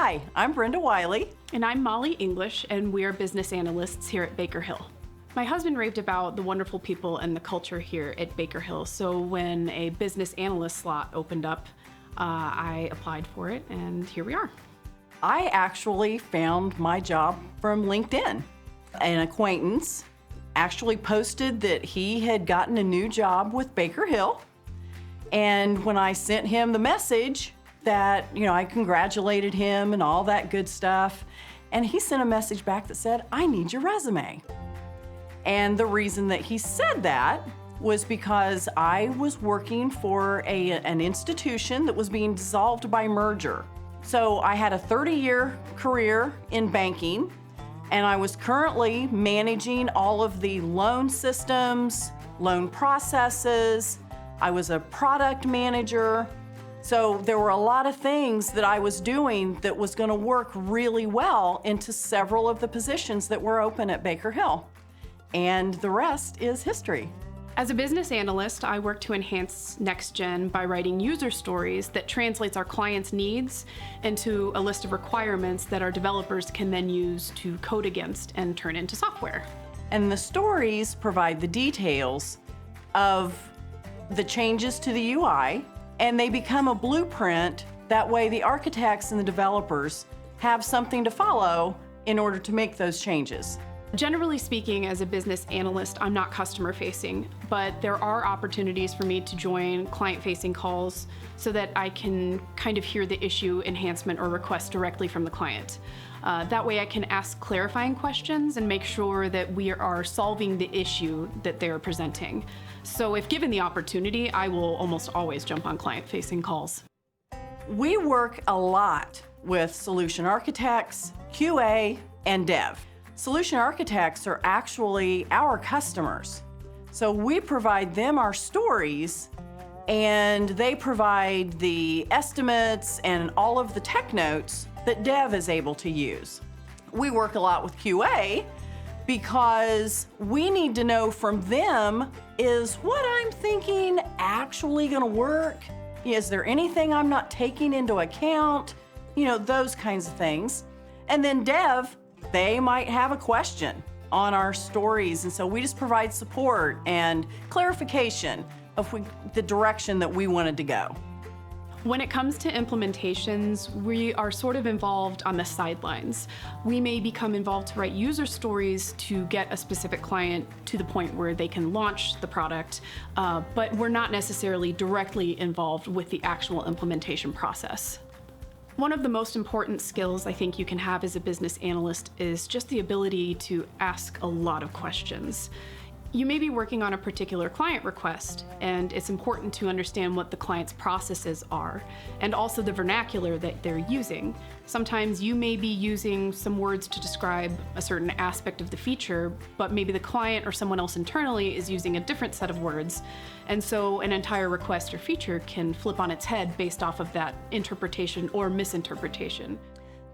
Hi, I'm Brenda Wiley. And I'm Molly English, and we are business analysts here at Baker Hill. My husband raved about the wonderful people and the culture here at Baker Hill, so when a business analyst slot opened up, I applied for it, and here we are. I actually found my job from LinkedIn. An acquaintance actually posted that he had gotten a new job with Baker Hill, and when I sent him the message that, I congratulated him and all that good stuff, and he sent a message back that said, I need your resume. And the reason that he said that was because I was working for an institution that was being dissolved by merger. So I had a 30-year career in banking, and I was currently managing all of the loan systems, loan processes. I was a product manager. So there were a lot of things that I was doing that was going to work really well into several of the positions that were open at Baker Hill. And the rest is history. As a business analyst, I work to enhance NextGen by writing user stories that translates our clients' needs into a list of requirements that our developers can then use to code against and turn into software. And the stories provide the details of the changes to the UI, and they become a blueprint. That way the architects and the developers have something to follow in order to make those changes. Generally speaking, as a business analyst, I'm not customer facing, but there are opportunities for me to join client-facing calls so that I can kind of hear the issue, enhancement, or request directly from the client. That way I can ask clarifying questions and make sure that we are solving the issue that they're presenting. So if given the opportunity, I will almost always jump on client-facing calls. We work a lot with solution architects, QA, and dev. Solution architects are actually our customers. So we provide them our stories, and they provide the estimates and all of the tech notes that dev is able to use. We work a lot with QA because we need to know from them, is what I'm thinking actually gonna work? Is there anything I'm not taking into account? Those kinds of things. And then dev, they might have a question on our stories, and so we just provide support and clarification of the direction that we wanted to go. When it comes to implementations, we are sort of involved on the sidelines. We may become involved to write user stories to get a specific client to the point where they can launch the product, but we're not necessarily directly involved with the actual implementation process. One of the most important skills I think you can have as a business analyst is just the ability to ask a lot of questions. You may be working on a particular client request, and it's important to understand what the client's processes are, and also the vernacular that they're using. Sometimes you may be using some words to describe a certain aspect of the feature, but maybe the client or someone else internally is using a different set of words, and so an entire request or feature can flip on its head based off of that interpretation or misinterpretation.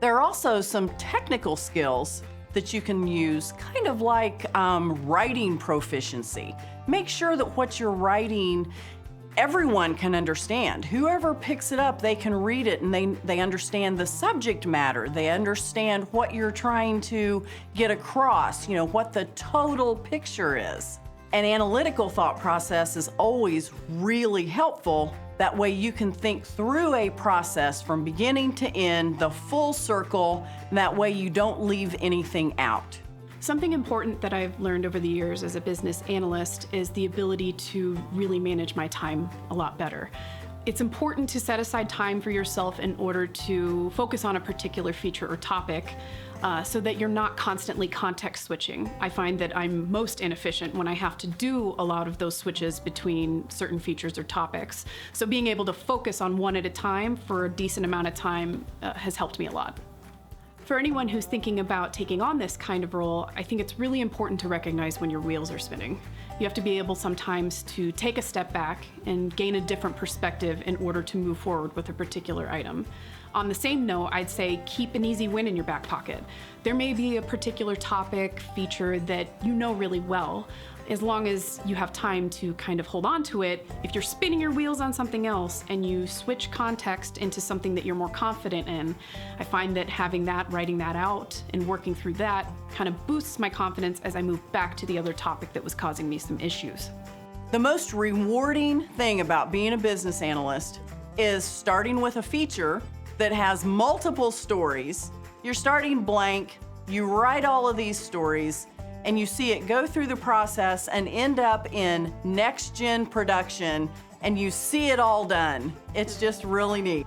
There are also some technical skills that you can use, kind of like writing proficiency. Make sure that what you're writing, everyone can understand. Whoever picks it up, they can read it, and they understand the subject matter. They understand what you're trying to get across, what the total picture is. An analytical thought process is always really helpful. That way you can think through a process from beginning to end, the full circle, and that way you don't leave anything out. Something important that I've learned over the years as a business analyst is the ability to really manage my time a lot better. It's important to set aside time for yourself in order to focus on a particular feature or topic so that you're not constantly context switching. I find that I'm most inefficient when I have to do a lot of those switches between certain features or topics. So being able to focus on one at a time for a decent amount of time has helped me a lot. For anyone who's thinking about taking on this kind of role, I think it's really important to recognize when your wheels are spinning. You have to be able sometimes to take a step back and gain a different perspective in order to move forward with a particular item. On the same note, I'd say keep an easy win in your back pocket. There may be a particular topic, feature that you know really well, as long as you have time to kind of hold on to it, if you're spinning your wheels on something else and you switch context into something that you're more confident in, I find that having that, writing that out, and working through that kind of boosts my confidence as I move back to the other topic that was causing me some issues. The most rewarding thing about being a business analyst is starting with a feature that has multiple stories. You're starting blank, you write all of these stories, and you see it go through the process and end up in next-gen production, and you see it all done. It's just really neat.